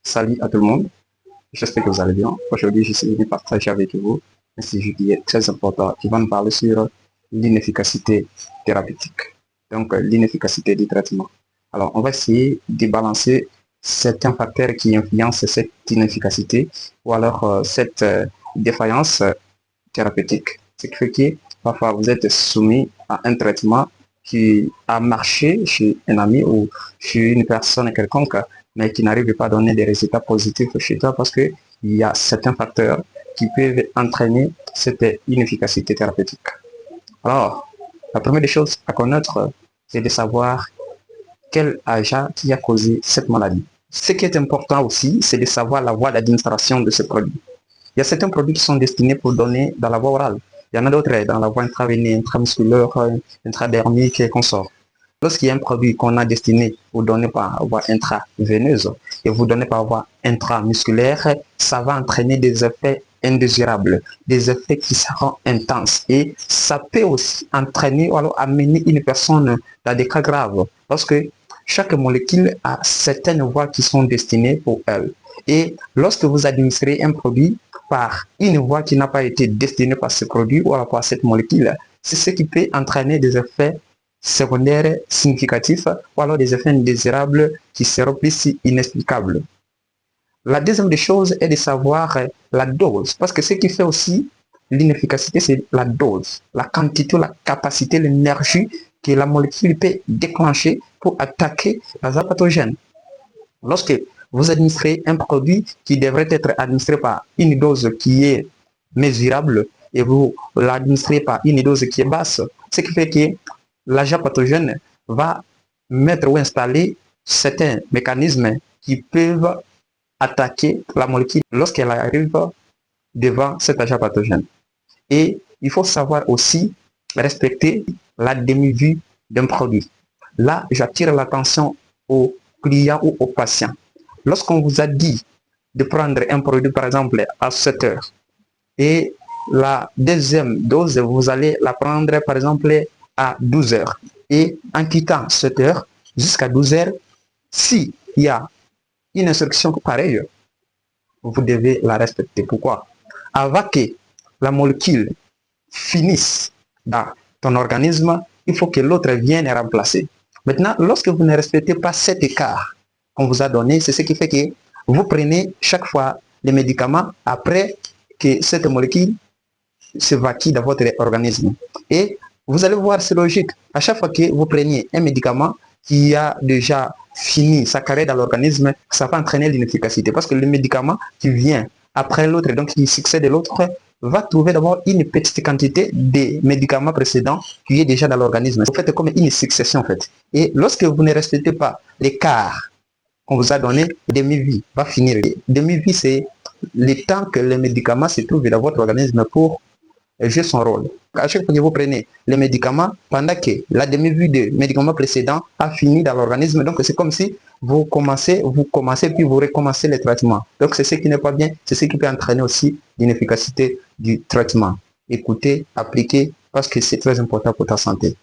Salut à tout le monde, j'espère que vous allez bien. Aujourd'hui, je suis venu partager avec vous un sujet qui est très important, qui va nous parler sur l'inefficacité thérapeutique. Donc, l'inefficacité du traitement. Alors, on va essayer de balancer certains facteurs qui influencent cette inefficacité ou alors cette défaillance thérapeutique. Ce qui fait que parfois vous êtes soumis à un traitement qui a marché chez un ami ou chez une personne quelconque, mais qui n'arrive pas à donner des résultats positifs chez toi parce qu'il y a certains facteurs qui peuvent entraîner cette inefficacité thérapeutique. Alors, la première des choses à connaître, c'est de savoir quel agent qui a causé cette maladie. Ce qui est important aussi, c'est de savoir la voie d'administration de ce produit. Il y a certains produits qui sont destinés pour donner dans la voie orale. Il y en a d'autres dans la voie intraveineuse, intramusculaire, intradermique et consort. Lorsqu'il y a un produit qu'on a destiné pour donner par voie intraveineuse et vous donnez par voie intramusculaire, ça va entraîner des effets indésirables, des effets qui seront intenses. Et ça peut aussi entraîner ou alors amener une personne dans des cas graves. Parce que chaque molécule a certaines voies qui sont destinées pour elle. Et lorsque vous administrez un produit par une voie qui n'a pas été destinée par ce produit ou par cette molécule, c'est ce qui peut entraîner des effets secondaires significatifs ou alors des effets indésirables qui seront plus inexplicables. La deuxième des choses est de savoir la dose, parce que ce qui fait aussi l'inefficacité, c'est la dose, la quantité, la capacité, l'énergie que la molécule peut déclencher pour attaquer les pathogènes. Lorsque vous administrez un produit qui devrait être administré par une dose qui est mesurable et vous l'administrez par une dose qui est basse, ce qui fait que l'agent pathogène va mettre ou installer certains mécanismes qui peuvent attaquer la molécule lorsqu'elle arrive devant cet agent pathogène. Et il faut savoir aussi respecter la demi-vie d'un produit. Là, j'attire l'attention aux clients ou aux patients. Lorsqu'on vous a dit de prendre un produit, par exemple, à 7 heures, et la deuxième dose, vous allez la prendre, par exemple, à 12 heures. Et en quittant 7 heures jusqu'à 12 heures, s'il y a une instruction pareille, vous devez la respecter. Pourquoi? Avant que la molécule finisse dans ton organisme, il faut que l'autre vienne remplacer. Maintenant, lorsque vous ne respectez pas cet écart qu'on vous a donné, c'est ce qui fait que vous prenez chaque fois les médicaments après que cette molécule s'évacue dans votre organisme. Et vous allez voir, c'est logique. À chaque fois que vous prenez un médicament qui a déjà fini sa carrière dans l'organisme, ça va entraîner l'inefficacité. Parce que le médicament qui vient après l'autre, donc qui succède de l'autre, va trouver d'abord une petite quantité des médicaments précédents qui est déjà dans l'organisme. Vous faites comme une succession en fait. Et lorsque vous ne respectez pas l'écart qu'on vous a donné, demi-vie va finir. Demi-vie, c'est le temps que le médicament se trouve dans votre organisme pour jouer son rôle. À chaque fois que vous prenez les médicaments, pendant que la demi-vie des médicaments précédents a fini dans l'organisme, donc c'est comme si vous commencez, puis vous recommencez le traitement. Donc c'est ce qui n'est pas bien, c'est ce qui peut entraîner aussi l'inefficacité du traitement. Écoutez, appliquez, parce que c'est très important pour ta santé.